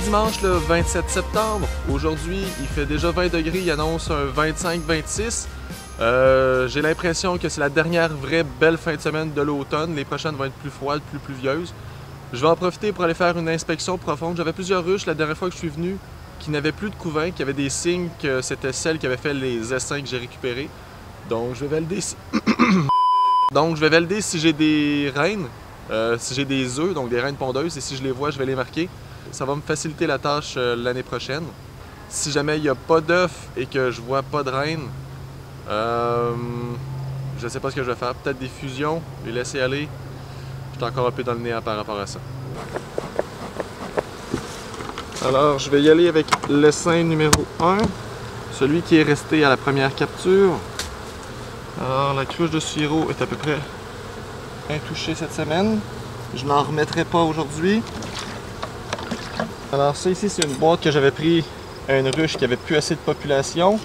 dimanche le 27 septembre. Aujourd'hui, il fait déjà 20 degrés, il annonce un 25-26. J'ai l'impression que c'est la dernière vraie belle fin de semaine de l'automne. Les prochaines vont être plus froides, plus pluvieuses. Je vais en profiter pour aller faire une inspection profonde. J'avais plusieurs ruches la dernière fois que je suis venu qui n'avaient plus de couvain, qui avaient des signes que c'était celles qui avaient fait les essaims que j'ai récupérés. Donc je vais valider si j'ai des reines, si j'ai des œufs, donc des reines pondeuses, et si je les vois, je vais les marquer. Ça va me faciliter la tâche l'année prochaine. Si jamais il n'y a pas d'œufs et que je vois pas de reines, je sais pas ce que je vais faire. Peut-être des fusions, les laisser aller. Je suis encore un peu dans le néant par rapport à ça. Alors, je vais y aller avec l'essaim numéro 1, celui qui est resté à la première capture. Alors, la cruche de sirop est à peu près intouchée cette semaine. Je n'en remettrai pas aujourd'hui. Alors, ça ici, c'est une boîte que j'avais pris à une ruche qui avait plus assez de population.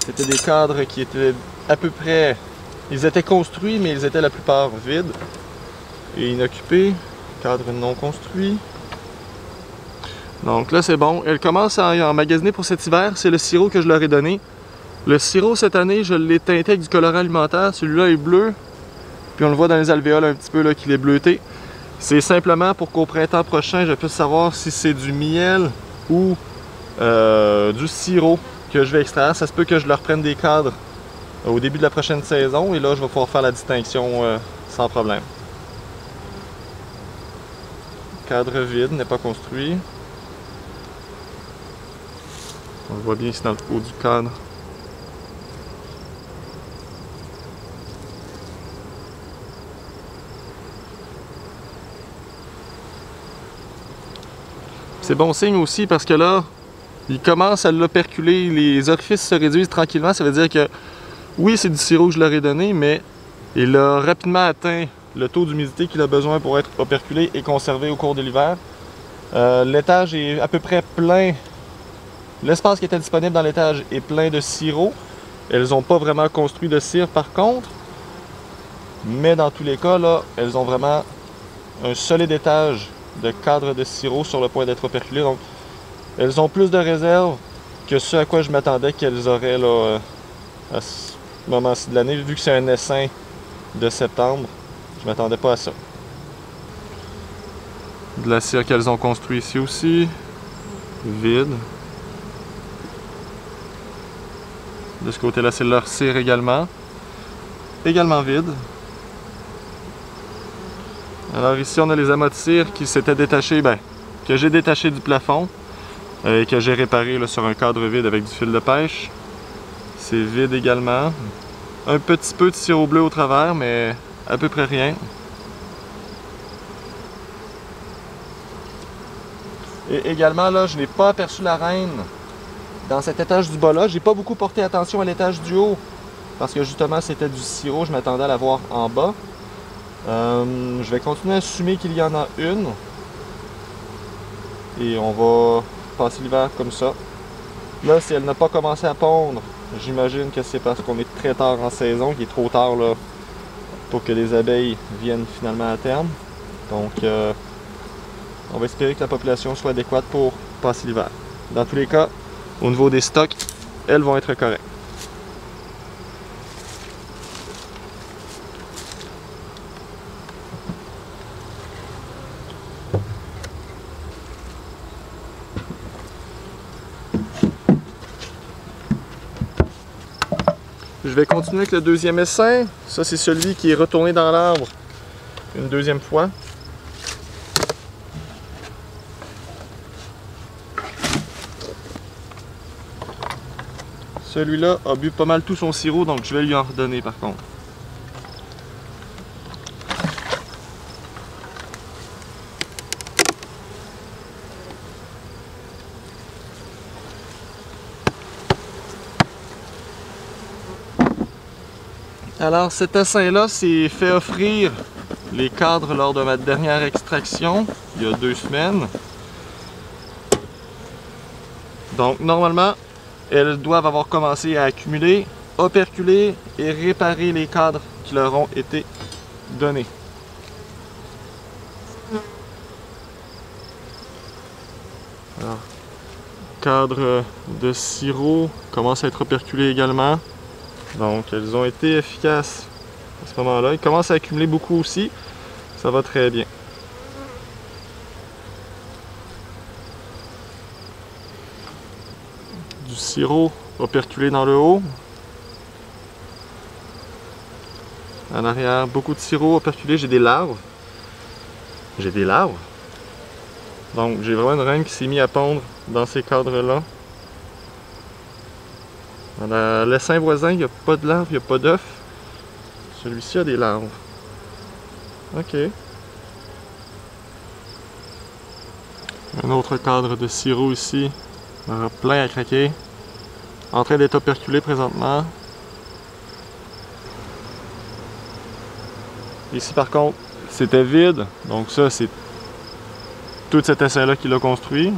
C'était des cadres qui étaient à peu près... Ils étaient construits, mais ils étaient la plupart vides et inoccupés. Cadres non construits. Donc là, c'est bon. Elle commence à emmagasiner pour cet hiver. C'est le sirop que je leur ai donné. Le sirop, cette année, je l'ai teinté avec du colorant alimentaire. Celui-là est bleu. Puis on le voit dans les alvéoles un petit peu là qu'il est bleuté. C'est simplement pour qu'au printemps prochain, je puisse savoir si c'est du miel ou du sirop que je vais extraire. Ça se peut que je leur prenne des cadres au début de la prochaine saison. Et là, je vais pouvoir faire la distinction sans problème. Cadre vide, n'est pas construit. On le voit bien ici dans le haut du cadre. C'est bon signe aussi parce que là, il commence à l'operculer, les orifices se réduisent tranquillement. Ça veut dire que oui, c'est du sirop que je leur ai donné, mais il a rapidement atteint le taux d'humidité qu'il a besoin pour être operculé et conservé au cours de l'hiver. L'étage est à peu près plein. L'espace qui était disponible dans l'étage est plein de sirop. Elles n'ont pas vraiment construit de cire par contre. Mais dans tous les cas, là, elles ont vraiment un solide étage de cadre de sirop sur le point d'être operculé. Donc, elles ont plus de réserve que ce à quoi je m'attendais qu'elles auraient là, à ce moment-ci de l'année. Vu que c'est un essaim de septembre, je m'attendais pas à ça. De la cire qu'elles ont construit ici aussi. Vide. De ce côté-là, c'est leur cire également. Également vide. Alors ici, on a les amas de cire qui s'étaient détachés, que j'ai détaché du plafond et que j'ai réparé là, sur un cadre vide avec du fil de pêche. C'est vide également. Un petit peu de sirop bleu au travers, mais à peu près rien. Et également, là, je n'ai pas aperçu la reine dans cet étage du bas-là. J'ai pas beaucoup porté attention à l'étage du haut parce que justement, c'était du sirop. Je m'attendais à la voir en bas. Je vais continuer à assumer qu'il y en a une. Et on va passer l'hiver comme ça. Là, si elle n'a pas commencé à pondre, j'imagine que c'est parce qu'on est très tard en saison, qu'il est trop tard là, pour que les abeilles viennent finalement à terme. Donc, on va espérer que la population soit adéquate pour passer l'hiver. Dans tous les cas, au niveau des stocks, elles vont être correctes. Je vais continuer avec le deuxième essaim. Ça, c'est celui qui est retourné dans l'arbre une deuxième fois. Celui-là a bu pas mal tout son sirop, donc je vais lui en redonner par contre. Alors cet essaim-là s'est fait offrir les cadres lors de ma dernière extraction, il y a 2 semaines. Donc normalement, elles doivent avoir commencé à accumuler, operculer et réparer les cadres qui leur ont été donnés. Alors, cadre de sirop commence à être operculé également. Donc elles ont été efficaces à ce moment-là. Ils commencent à accumuler beaucoup aussi. Ça va très bien. Du sirop operculé dans le haut. En arrière, beaucoup de sirop operculé. J'ai des larves. Donc j'ai vraiment une reine qui s'est mise à pondre dans ces cadres-là. Dans l'essaim voisin, il n'y a pas de larves, il n'y a pas d'œufs. Celui-ci a des larves. Ok. Un autre cadre de sirop ici. Il y aura plein à craquer. En train d'être operculé présentement. Ici par contre, c'était vide. Donc ça, c'est tout cet essaim-là qui l'a construit.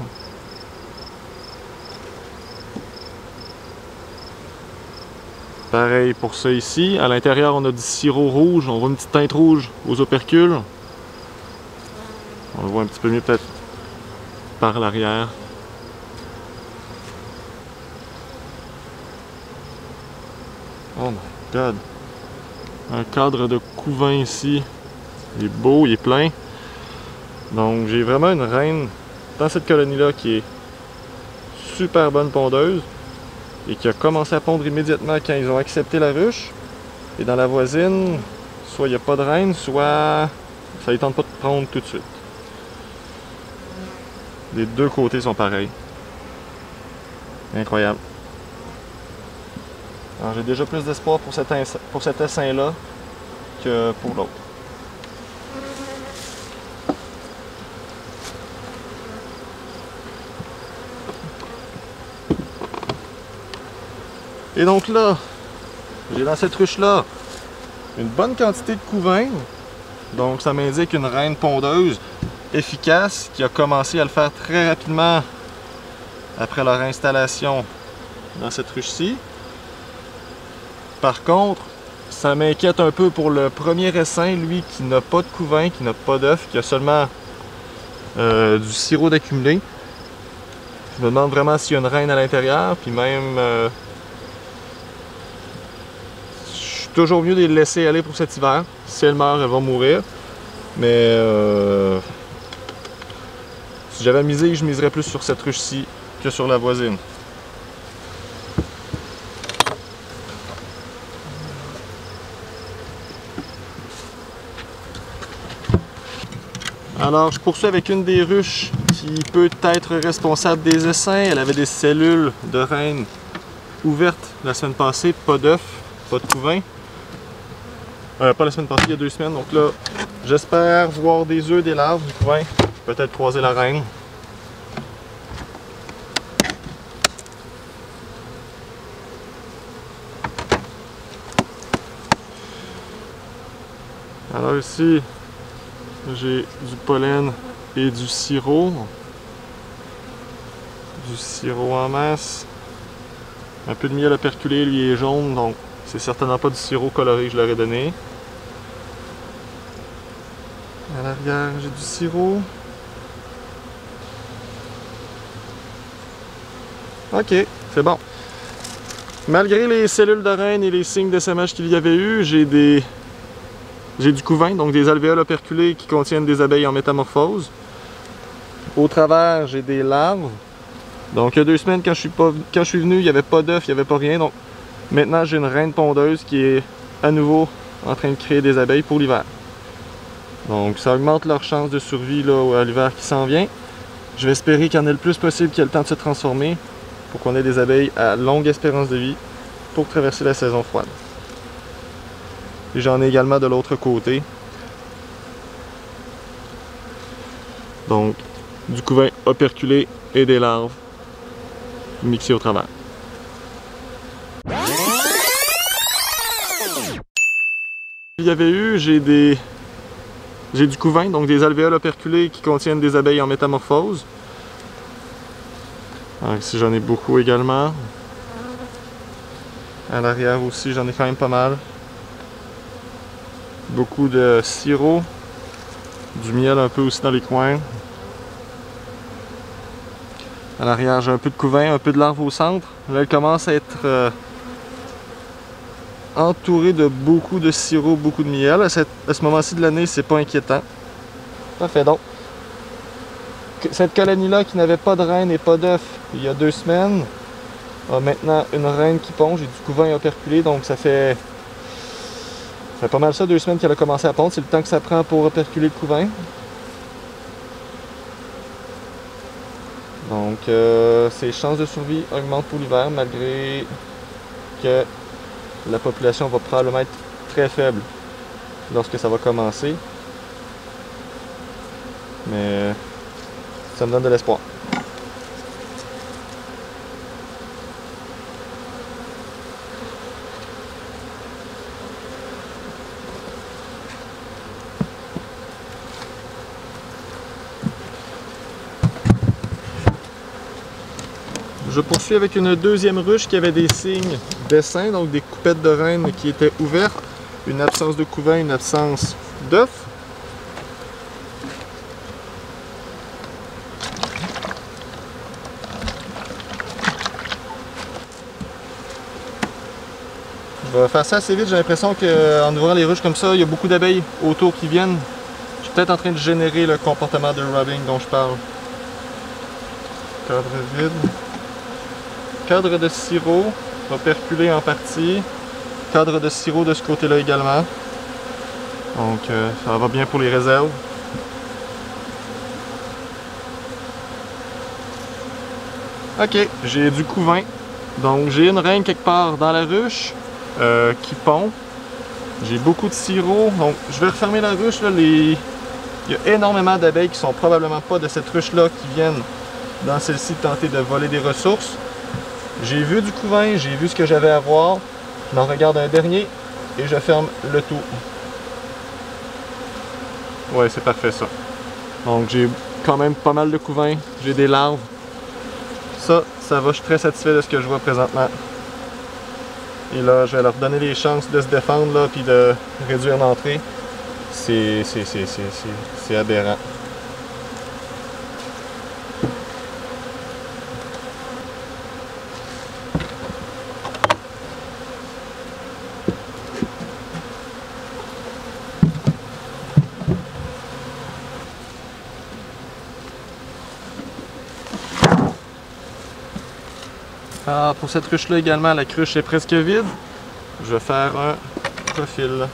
Pareil pour ça ici. À l'intérieur, on a du sirop rouge. On voit une petite teinte rouge aux opercules. On le voit un petit peu mieux peut-être par l'arrière. Oh my god! Un cadre de couvain ici. Il est beau, il est plein. Donc j'ai vraiment une reine dans cette colonie-là qui est super bonne pondeuse et qui a commencé à pondre immédiatement quand ils ont accepté la ruche. Et dans la voisine, soit il n'y a pas de reine, soit ça ne tente pas de pondre tout de suite. Les deux côtés sont pareils. Incroyable. Alors j'ai déjà plus d'espoir pour cet essaim-là que pour l'autre. Et donc là, j'ai dans cette ruche-là une bonne quantité de couvain. Donc ça m'indique une reine pondeuse efficace qui a commencé à le faire très rapidement après leur installation dans cette ruche-ci. Par contre, ça m'inquiète un peu pour le premier essaim, lui qui n'a pas de couvain, qui n'a pas d'œuf, qui a seulement du sirop d'accumulé. Je me demande vraiment s'il y a une reine à l'intérieur, puis même toujours mieux de les laisser aller pour cet hiver. Si elle meurt, elle va mourir. Mais si j'avais misé, je miserais plus sur cette ruche-ci que sur la voisine. Alors, je poursuis avec une des ruches qui peut être responsable des essaims. Elle avait des cellules de reine ouvertes la semaine passée, pas d'œufs, pas de couvain. Pas la semaine passée, il y a 2 semaines. Donc là, j'espère voir des œufs, des larves, du couvain. Peut-être croiser la reine. Alors ici, j'ai du pollen et du sirop. Du sirop en masse. Un peu de miel operculé, lui est jaune, donc c'est certainement pas du sirop coloré que je leur ai donné. À l'arrière, j'ai du sirop. Ok, c'est bon. Malgré les cellules de reine et les signes d'essaimage qu'il y avait eu, j'ai du couvain, donc des alvéoles operculées qui contiennent des abeilles en métamorphose. Au travers, j'ai des larves. Donc il y a 2 semaines, quand je suis venu, il n'y avait pas d'œufs, il n'y avait pas rien. Donc maintenant, j'ai une reine pondeuse qui est à nouveau en train de créer des abeilles pour l'hiver. Donc ça augmente leur chance de survie là, à l'hiver qui s'en vient. Je vais espérer qu'il y en ait le plus possible qui ait le temps de se transformer pour qu'on ait des abeilles à longue espérance de vie pour traverser la saison froide. Et j'en ai également de l'autre côté. Donc du couvain operculé et des larves mixées au travers. Il y avait eu, j'ai du couvain, donc des alvéoles operculées qui contiennent des abeilles en métamorphose. Alors ici j'en ai beaucoup également. À l'arrière aussi j'en ai quand même pas mal. Beaucoup de sirop. Du miel un peu aussi dans les coins. À l'arrière, j'ai un peu de couvain, un peu de larve au centre. Là, elle commence à être entourée de beaucoup de sirop, beaucoup de miel. À ce moment-ci de l'année, c'est pas inquiétant. Parfait, donc. Cette colonie-là qui n'avait pas de reine et pas d'œuf il y a 2 semaines, a maintenant une reine qui pond. J'ai du couvain operculé, donc ça fait pas mal ça, 2 semaines qu'elle a commencé à pondre. C'est le temps que ça prend pour operculer le couvain. Donc, ses chances de survie augmentent pour l'hiver, malgré que la population va probablement être très faible lorsque ça va commencer. Mais ça me donne de l'espoir. Je poursuis avec une deuxième ruche qui avait des signes d'essaim, donc des coupettes de reine qui étaient ouvertes, une absence de couvain, une absence d'œuf. Je vais faire ça assez vite, j'ai l'impression qu'en ouvrant les ruches comme ça, il y a beaucoup d'abeilles autour qui viennent. Je suis peut-être en train de générer le comportement de rubbing dont je parle. Cadre vide. Cadre de sirop, operculé en partie. Cadre de sirop de ce côté-là également. Donc ça va bien pour les réserves. Ok, j'ai du couvain. Donc j'ai une reine quelque part dans la ruche qui pond. J'ai beaucoup de sirop. Donc je vais refermer la ruche. Là, il y a énormément d'abeilles qui sont probablement pas de cette ruche-là qui viennent dans celle-ci tenter de voler des ressources. J'ai vu du couvain, j'ai vu ce que j'avais à voir. Je m'en regarde un dernier et je ferme le tout. Ouais, c'est parfait ça. Donc j'ai quand même pas mal de couvain, j'ai des larves. Ça va, je suis très satisfait de ce que je vois présentement. Et là, je vais leur donner les chances de se défendre là, puis de réduire l'entrée. C'est aberrant. Ah, pour cette ruche-là également, la cruche est presque vide. Je vais faire un profil.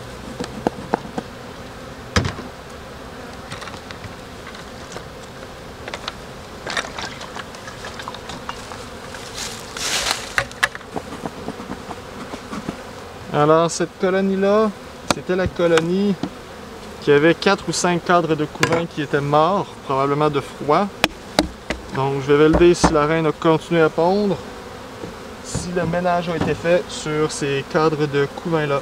Alors, cette colonie-là, c'était la colonie qui avait 4 ou 5 cadres de couvain qui étaient morts, probablement de froid. Donc, je vais valider si la reine a continué à pondre, si le ménage a été fait sur ces cadres de couvain-là.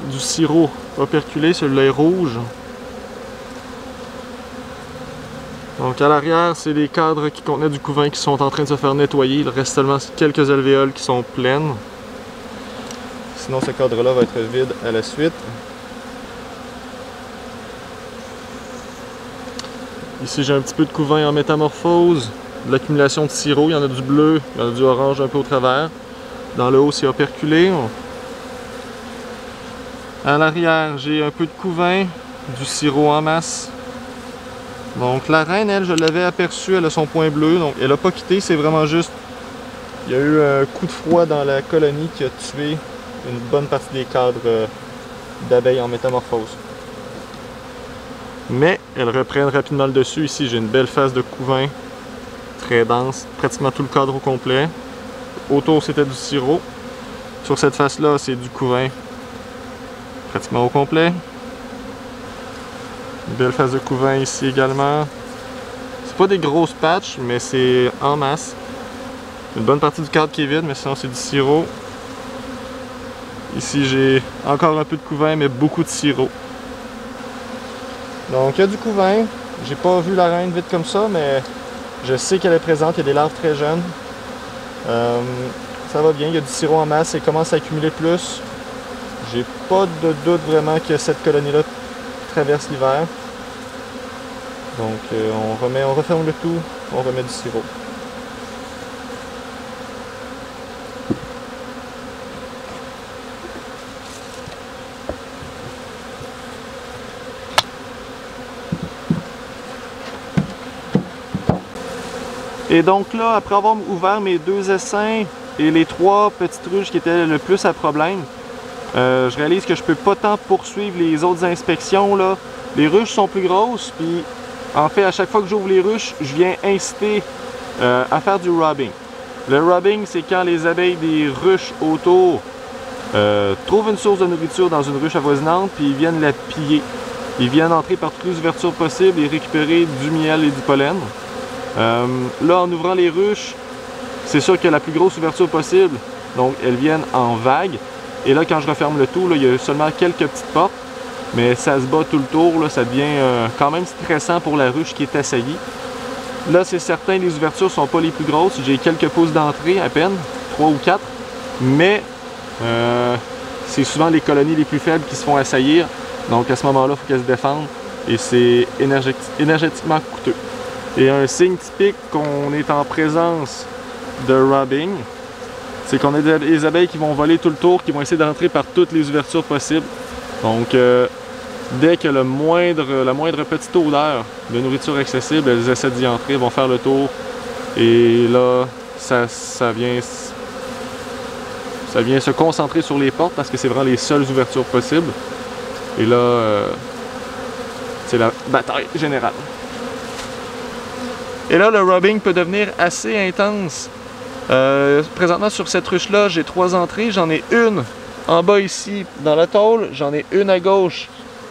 Du sirop operculé, celui-là est rouge. Donc à l'arrière, c'est les cadres qui contenaient du couvain qui sont en train de se faire nettoyer. Il reste seulement quelques alvéoles qui sont pleines. Sinon, ce cadre-là va être vide à la suite. Ici, j'ai un petit peu de couvain en métamorphose, de l'accumulation de sirop. Il y en a du bleu, il y en a du orange un peu au travers. Dans le haut, c'est operculé. À l'arrière, j'ai un peu de couvain, du sirop en masse. Donc la reine, elle, je l'avais aperçue, elle a son point bleu, donc elle n'a pas quitté, c'est vraiment juste... Il y a eu un coup de froid dans la colonie qui a tué une bonne partie des cadres d'abeilles en métamorphose. Mais elles reprennent rapidement le dessus. Ici, j'ai une belle phase de couvain, très dense, pratiquement tout le cadre au complet. Autour, c'était du sirop. Sur cette face-là, c'est du couvain, pratiquement au complet. Une belle phase de couvain ici également. C'est pas des grosses patches, mais c'est en masse. Une bonne partie du cadre qui est vide, mais sinon c'est du sirop. Ici j'ai encore un peu de couvain, mais beaucoup de sirop. Donc il y a du couvain. J'ai pas vu la reine vite comme ça, mais je sais qu'elle est présente. Il y a des larves très jeunes. Ça va bien, il y a du sirop en masse et commence à accumuler plus. j'ai pas de doute vraiment que cette colonie-là traverse l'hiver. Donc on referme le tout, on remet du sirop. Et donc là, après avoir ouvert mes 2 essaims et les 3 petites ruches qui étaient le plus à problème, je réalise que je peux pas tant poursuivre les autres inspections là. Les ruches sont plus grosses, puis en fait, à chaque fois que j'ouvre les ruches, je viens inciter à faire du rubbing. Le rubbing, c'est quand les abeilles des ruches autour trouvent une source de nourriture dans une ruche avoisinante, puis ils viennent la piller. Ils viennent entrer par toutes les ouvertures possibles et récupérer du miel et du pollen. Là, en ouvrant les ruches, c'est sûr qu'il y a la plus grosse ouverture possible, donc elles viennent en vague. Et là, quand je referme le tout, là, il y a seulement quelques petites portes, mais ça se bat tout le tour, là, ça devient quand même stressant pour la ruche qui est assaillie. Là, c'est certain, les ouvertures ne sont pas les plus grosses, j'ai quelques pouces d'entrée à peine, 3 ou 4, mais c'est souvent les colonies les plus faibles qui se font assaillir, donc à ce moment-là, il faut qu'elles se défendent, et c'est énergétiquement coûteux. Et un signe typique qu'on est en présence de rubbing, c'est qu'on a des abeilles qui vont voler tout le tour, qui vont essayer d'entrer par toutes les ouvertures possibles. Donc, dès que la moindre petite odeur de nourriture accessible, elles essaient d'y entrer, vont faire le tour. Et là, ça vient se concentrer sur les portes parce que c'est vraiment les seules ouvertures possibles. Et là, c'est la bataille générale. Et là, le rubbing peut devenir assez intense. Présentement, sur cette ruche-là, j'ai 3 entrées. J'en ai une en bas ici, dans la tôle. J'en ai une à gauche,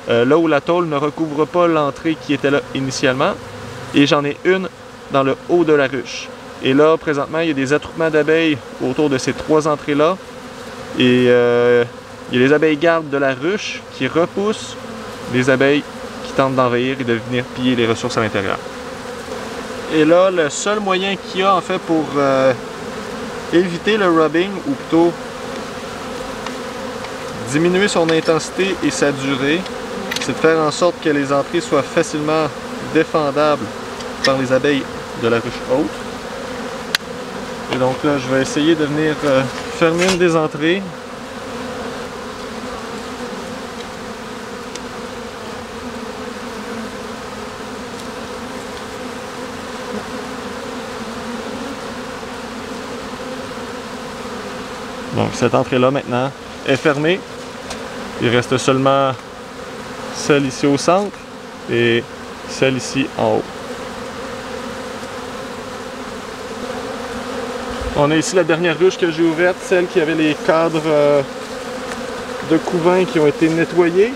là où la tôle ne recouvre pas l'entrée qui était là initialement. Et j'en ai une dans le haut de la ruche. Et là, présentement, il y a des attroupements d'abeilles autour de ces 3 entrées-là. Et il y a les abeilles gardes de la ruche qui repoussent les abeilles qui tentent d'envahir et de venir piller les ressources à l'intérieur. Et là, le seul moyen qu'il y a en fait pour éviter le rubbing, ou plutôt diminuer son intensité et sa durée, c'est de faire en sorte que les entrées soient facilement défendables par les abeilles de la ruche haute. Et donc là, je vais essayer de venir fermer une des entrées. Donc cette entrée-là maintenant est fermée. Il reste seulement celle ici au centre et celle ici en haut. On a ici la dernière ruche que j'ai ouverte, celle qui avait les cadres de couvain qui ont été nettoyés.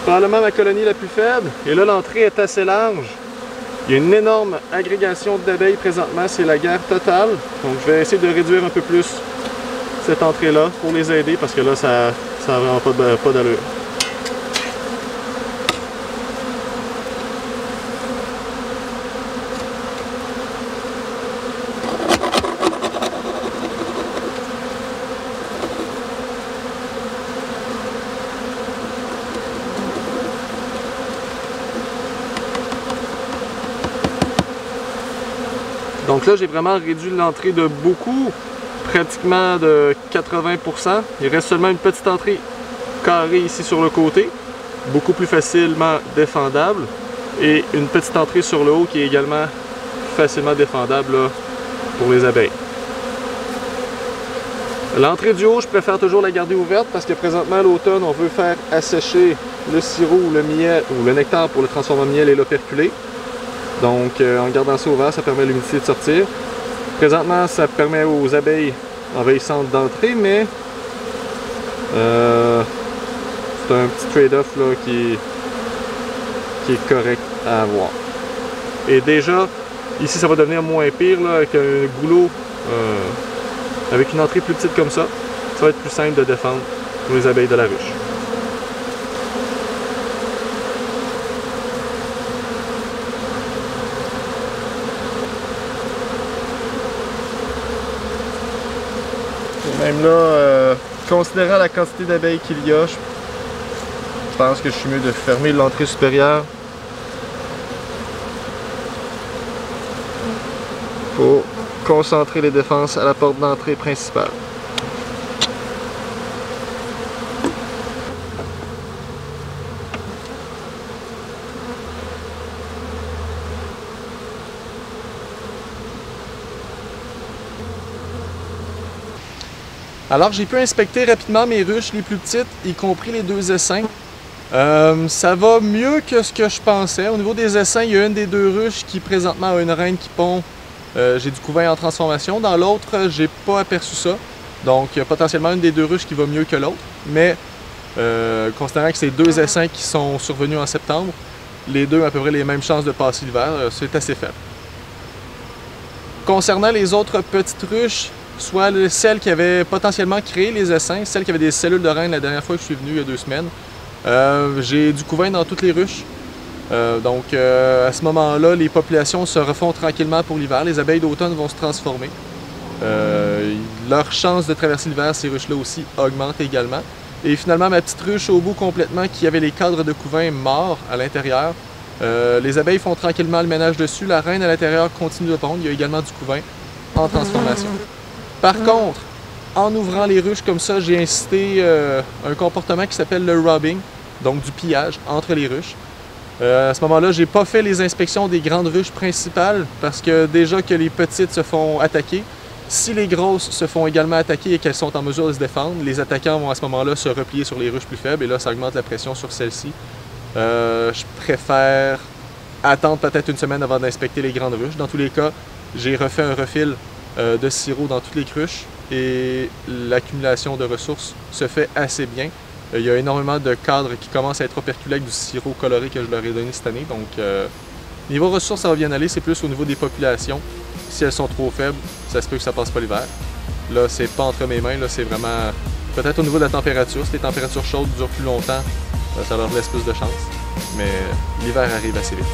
Probablement ma colonie la plus faible. Et là, l'entrée est assez large. Il y a une énorme agrégation d'abeilles présentement, c'est la guerre totale. Donc je vais essayer de réduire un peu plus cette entrée-là pour les aider parce que là, ça n'a vraiment pas d'allure. Donc là, j'ai vraiment réduit l'entrée de beaucoup, pratiquement de 80%. Il reste seulement une petite entrée carrée ici sur le côté, beaucoup plus facilement défendable, et une petite entrée sur le haut qui est également facilement défendable là, pour les abeilles. L'entrée du haut, je préfère toujours la garder ouverte parce que présentement à l'automne, on veut faire assécher le sirop ou le miel ou le nectar pour le transformer en miel et l'operculer. Donc en gardant ça ouvert, ça permet à l'humidité de sortir. Présentement, ça permet aux abeilles envahissantes d'entrer, mais c'est un petit trade-off qui est correct à avoir. Et déjà, ici ça va devenir moins pire là, avec un goulot, avec une entrée plus petite comme ça. Ça va être plus simple de défendre pour les abeilles de la ruche. Et même là, considérant la quantité d'abeilles qu'il y a, je pense que je suis mieux de fermer l'entrée supérieure pour concentrer les défenses à la porte d'entrée principale. Alors j'ai pu inspecter rapidement mes ruches les plus petites, y compris les 2 essaims. Ça va mieux que ce que je pensais. Au niveau des essaims, il y a une des 2 ruches qui présentement a une reine qui pond. J'ai du couvain en transformation. Dans l'autre, j'ai pas aperçu ça. Donc il y a potentiellement une des 2 ruches qui va mieux que l'autre. Mais considérant que c'est 2 essaims qui sont survenus en septembre, les 2 ont à peu près les mêmes chances de passer l'hiver, c'est assez faible. Concernant les autres petites ruches, soit celles qui avaient potentiellement créé les essaims, celles qui avaient des cellules de reine la dernière fois que je suis venu il y a 2 semaines. J'ai du couvain dans toutes les ruches. Donc à ce moment-là, les populations se refont tranquillement pour l'hiver. Les abeilles d'automne vont se transformer. Leur chance de traverser l'hiver, ces ruches-là aussi, augmente également. Et finalement, ma petite ruche au bout complètement qui avait les cadres de couvain morts à l'intérieur, les abeilles font tranquillement le ménage dessus. La reine à l'intérieur continue de pondre. Il y a également du couvain en transformation. Par contre, en ouvrant les ruches comme ça, j'ai incité un comportement qui s'appelle le robbing, donc du pillage entre les ruches. À ce moment-là, j'ai pas fait les inspections des grandes ruches principales parce que déjà que les petites se font attaquer, si les grosses se font également attaquer et qu'elles sont en mesure de se défendre, les attaquants vont à ce moment-là se replier sur les ruches plus faibles et là, ça augmente la pression sur celles-ci. Je préfère attendre peut-être une semaine avant d'inspecter les grandes ruches. Dans tous les cas, j'ai refait un refil de sirop dans toutes les cruches et l'accumulation de ressources se fait assez bien. Il y a énormément de cadres qui commencent à être operculés avec du sirop coloré que je leur ai donné cette année. Donc, niveau ressources, ça va bien aller. C'est plus au niveau des populations. Si elles sont trop faibles, ça se peut que ça passe pas l'hiver. Là, c'est pas entre mes mains. Là, c'est vraiment peut-être au niveau de la température. Si les températures chaudes durent plus longtemps, ça leur laisse plus de chance. Mais l'hiver arrive assez vite.